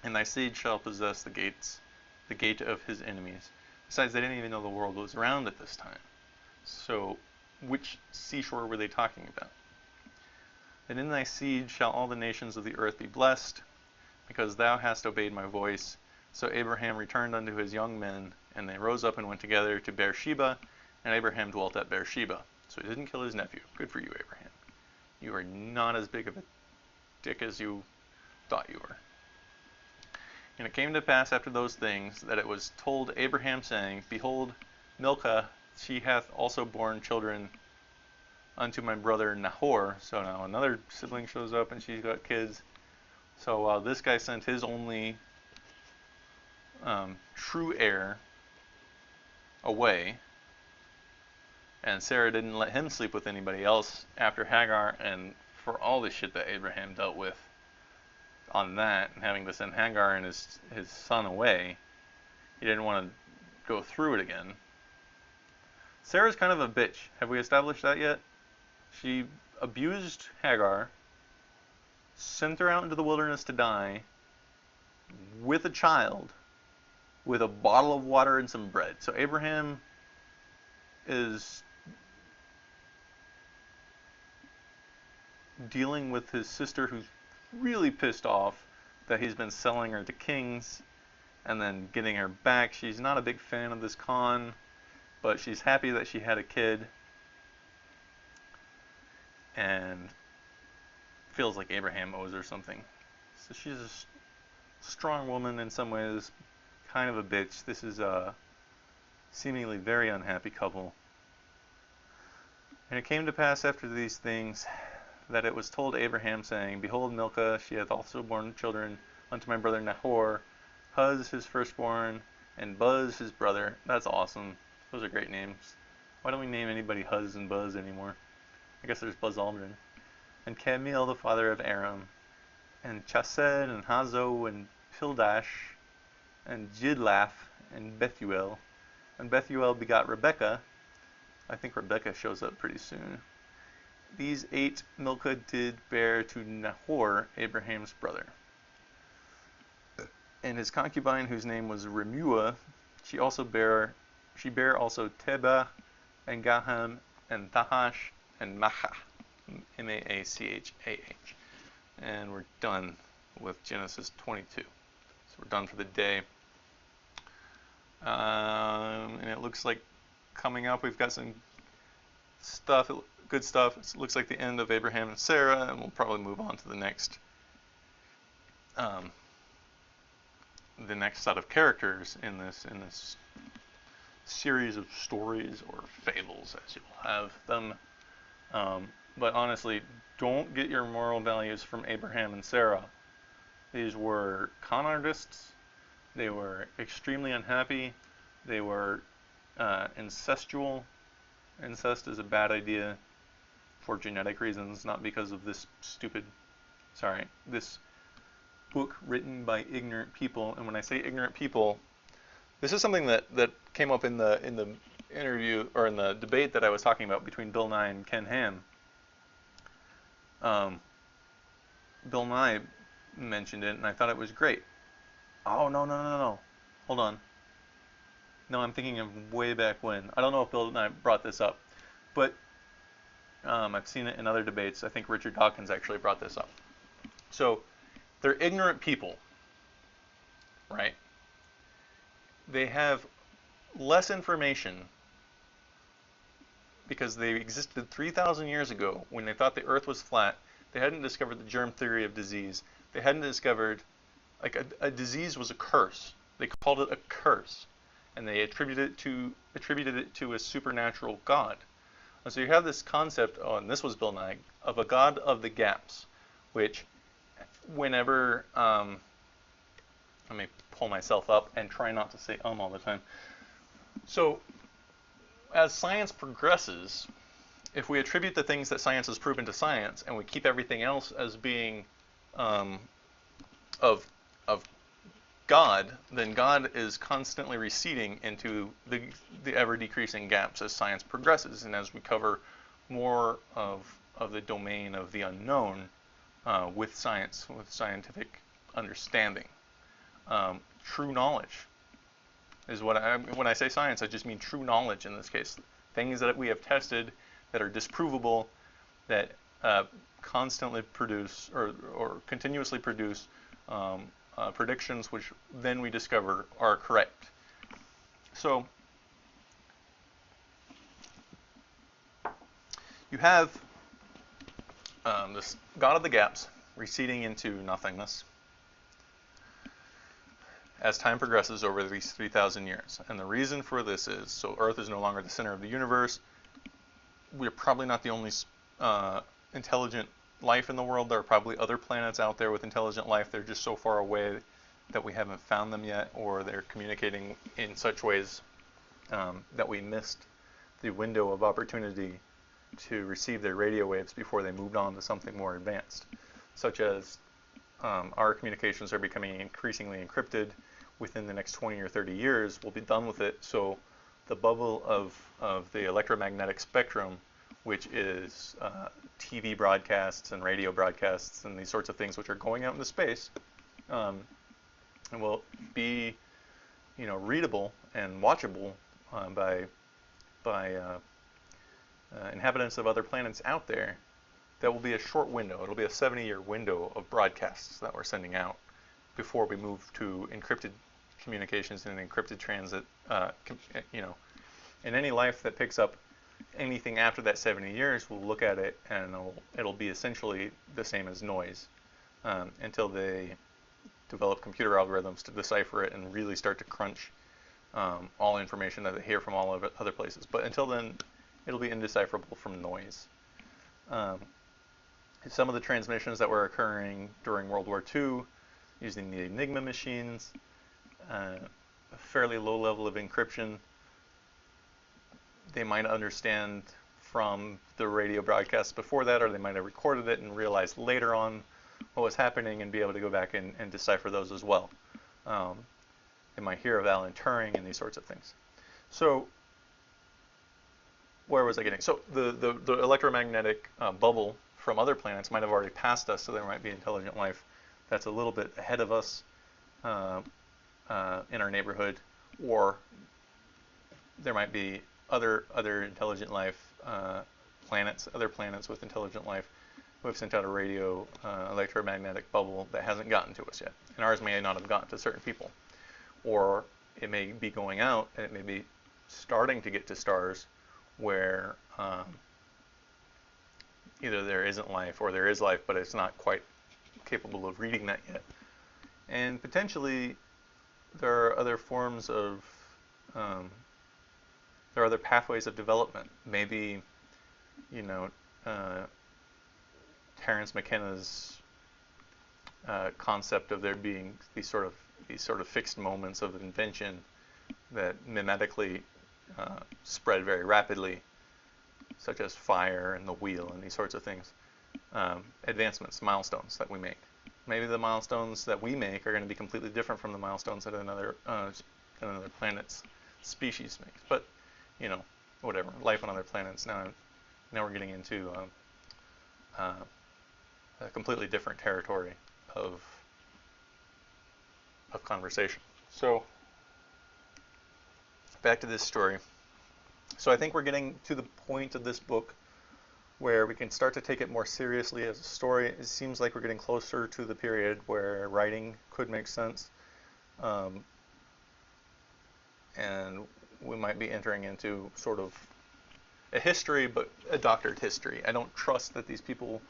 And thy seed shall possess the gate of his enemies. Besides, they didn't even know the world was round at this time. So, which seashore were they talking about? And in thy seed shall all the nations of the earth be blessed, because thou hast obeyed my voice. So Abraham returned unto his young men, and they rose up and went together to Beersheba, and Abraham dwelt at Beersheba. So he didn't kill his nephew. Good for you, Abraham. You are not as big of a dick as you thought you were. And it came to pass after those things, that it was told Abraham, saying, Behold, Milcah, she hath also borne children unto my brother Nahor. So now another sibling shows up, and she's got kids. So this guy sent his only true heir away, and Sarah didn't let him sleep with anybody else after Hagar. And for all the shit that Abraham dealt with on that, and having to send Hagar and his son away, he didn't want to go through it again. Sarah's kind of a bitch. Have we established that yet? She abused Hagar, sent her out into the wilderness to die with a child, with a bottle of water and some bread. So Abraham is dealing with his sister who's really pissed off that he's been selling her to kings and then getting her back. She's not a big fan of this Khan, but she's happy that she had a kid and feels like Abraham owes her something. So she's a strong woman in some ways, kind of a bitch. This is a seemingly very unhappy couple. And it came to pass after these things that it was told Abraham, saying, Behold, Milcah, she hath also borne children unto my brother Nahor, Huz his firstborn, and Buz his brother. That's awesome. Those are great names. Why don't we name anybody Huz and Buz anymore? I guess there's Buzz Aldrin. And Camil, the father of Aram, and Chesed, and Hazo, and Pildash, and Jidlaph, and Bethuel. And Bethuel begot Rebekah. I think Rebekah shows up pretty soon. These 8 Milcah did bear to Nahor, Abraham's brother. And his concubine, whose name was Remuah, she bare also Tebah, and Gaham, and Tahash, and Maachah, M-A-A-C-H-A-H. And we're done with Genesis 22. So we're done for the day. And it looks like coming up we've got some stuff, good stuff. It looks like the end of Abraham and Sarah, and we'll probably move on to the next set of characters in this series of stories or fables, as you'll have them. But honestly, don't get your moral values from Abraham and Sarah. These were con artists. They were extremely unhappy. They were incestual. Incest is a bad idea for genetic reasons, not because of this this book written by ignorant people. And when I say ignorant people, this is something that came up in the interview, or in the debate that I was talking about between Bill Nye and Ken Ham. Bill Nye mentioned it, and I thought it was great. Oh, no. Hold on. No, I'm thinking of way back when. I don't know if Bill Nye brought this up, but I've seen it in other debates. I think Richard Dawkins actually brought this up. So, they're ignorant people, right? They have less information because they existed 3,000 years ago when they thought the earth was flat. They hadn't discovered the germ theory of disease. They hadn't discovered, like, a disease was a curse. They called it a curse, and they attributed it to a supernatural god. And so you have this concept, and this was Bill Nye, of a god of the gaps, which whenever, let me pull myself up and try not to say all the time. So, as science progresses, if we attribute the things that science has proven to science, and we keep everything else as being of God, then God is constantly receding into the ever-decreasing gaps as science progresses, and as we cover more of the domain of the unknown with science, with scientific understanding. True knowledge is when I say science, I just mean true knowledge in this case. Things that we have tested that are disprovable, that constantly produce or continuously produce predictions which then we discover are correct. So you have this God of the gaps receding into nothingness as time progresses over these 3,000 years. And the reason for this is, so Earth is no longer the center of the universe. We're probably not the only intelligent life in the world. There are probably other planets out there with intelligent life. They're just so far away that we haven't found them yet, or they're communicating in such ways that we missed the window of opportunity to receive their radio waves before they moved on to something more advanced, such as our communications are becoming increasingly encrypted. Within the next 20 or 30 years, we'll be done with it. So the bubble of the electromagnetic spectrum which is TV broadcasts and radio broadcasts and these sorts of things which are going out into space, and will be, readable and watchable by inhabitants of other planets out there. That will be a short window. It'll be a 70-year window of broadcasts that we're sending out before we move to encrypted communications and encrypted transit. And any life that picks up anything after that 70 years will look at it and it'll be essentially the same as noise until they develop computer algorithms to decipher it and really start to crunch all information that they hear from all of other places. But until then, it'll be indecipherable from noise. Some of the transmissions that were occurring during World War II using the Enigma machines, a fairly low level of encryption, they might understand from the radio broadcasts before that, or they might have recorded it and realized later on what was happening and be able to go back and decipher those as well. They might hear of Alan Turing and these sorts of things. So where was I getting? So the electromagnetic bubble from other planets might have already passed us, so there might be intelligent life that's a little bit ahead of us in our neighborhood, or there might be other intelligent life other planets with intelligent life who have sent out a radio electromagnetic bubble that hasn't gotten to us yet, and ours may not have gotten to certain people, or it may be going out and it may be starting to get to stars where either there isn't life or there is life, but it's not quite capable of reading that yet. And potentially there are other forms of there are other pathways of development. Maybe, Terence McKenna's concept of there being these sort of fixed moments of invention that mimetically spread very rapidly, such as fire and the wheel and these sorts of things. Advancements, milestones that we make. Maybe the milestones that we make are going to be completely different from the milestones that another planet's species makes. But whatever, life on other planets. Now we're getting into a completely different territory of conversation. So back to this story. So I think we're getting to the point of this book where we can start to take it more seriously as a story. It seems like we're getting closer to the period where writing could make sense. And we might be entering into sort of a history, but a doctored history. I don't trust that these people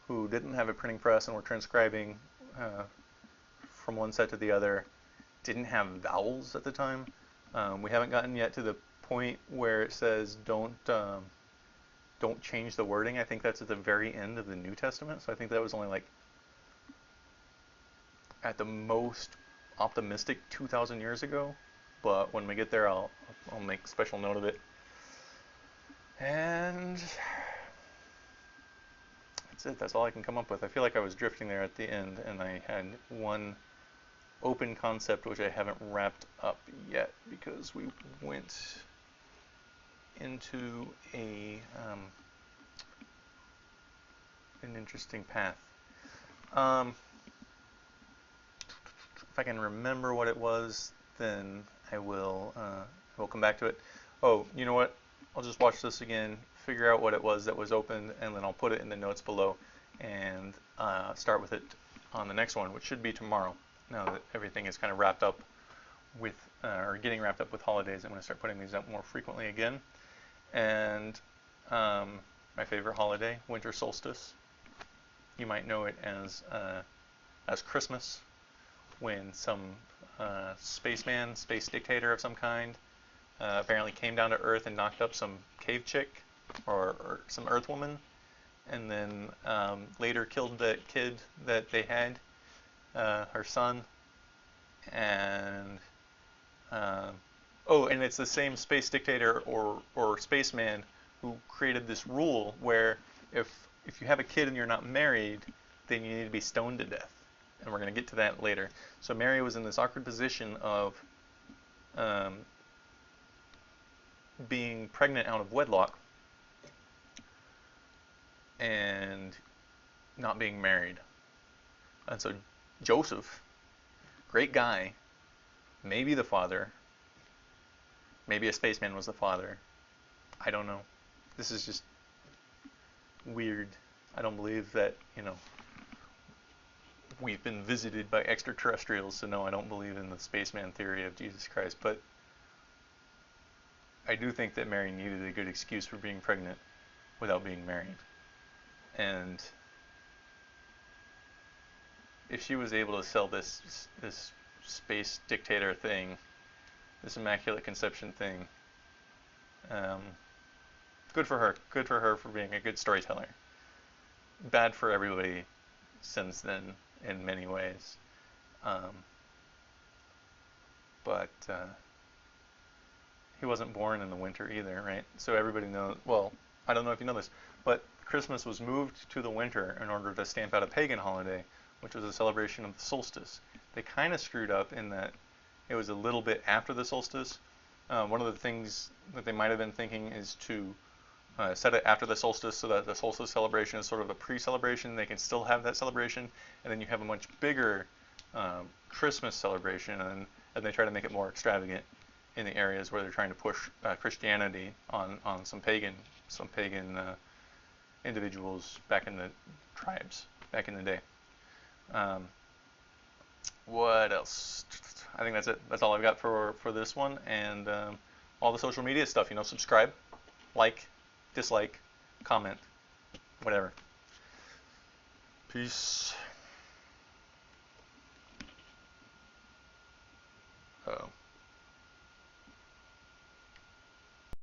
who didn't have a printing press and were transcribing from one set to the other didn't have vowels at the time. We haven't gotten yet to the point where it says don't change the wording. I think that's at the very end of the New Testament. So I think that was only like at the most optimistic 2,000 years ago. But when we get there, I'll make special note of it. And that's it. That's all I can come up with. I feel like I was drifting there at the end, and I had one open concept which I haven't wrapped up yet because we went into an interesting path. If I can remember what it was, then I will come back to it. Oh, you know what? I'll just watch this again, figure out what it was that was open, and then I'll put it in the notes below and start with it on the next one, which should be tomorrow. Now that everything is kind of wrapped up with, or getting wrapped up with holidays, I'm going to start putting these up more frequently again. And my favorite holiday, winter solstice. You might know it as Christmas, when some space dictator of some kind, apparently came down to Earth and knocked up some cave chick or some Earth woman, and then later killed that kid that they had, her son, and and it's the same space dictator or spaceman who created this rule where if you have a kid and you're not married, then you need to be stoned to death. And we're going to get to that later. So Mary was in this awkward position of being pregnant out of wedlock, and not being married. And so Joseph, great guy, maybe the father, maybe a spaceman was the father. I don't know. This is just weird. I don't believe that, we've been visited by extraterrestrials, so no, I don't believe in the spaceman theory of Jesus Christ. But I do think that Mary needed a good excuse for being pregnant without being married. And if she was able to sell this space dictator thing, this immaculate conception thing, um, good for her. Good for her for being a good storyteller. Bad for everybody since then in many ways. Um, but he wasn't born in the winter either, right? So everybody knows. Well, I don't know if you know this, but Christmas was moved to the winter in order to stamp out a pagan holiday, which was a celebration of the solstice. They kind of screwed up in that it was a little bit after the solstice. One of the things that they might have been thinking is to set it after the solstice so that the solstice celebration is sort of a pre-celebration. They can still have that celebration, and then you have a much bigger Christmas celebration, and they try to make it more extravagant in the areas where they're trying to push Christianity on some pagan individuals back in the tribes back in the day. Um, what else? I think that's it. That's all I've got for this one, and all the social media stuff. Subscribe, like, dislike, comment, whatever. Peace. Uh-oh.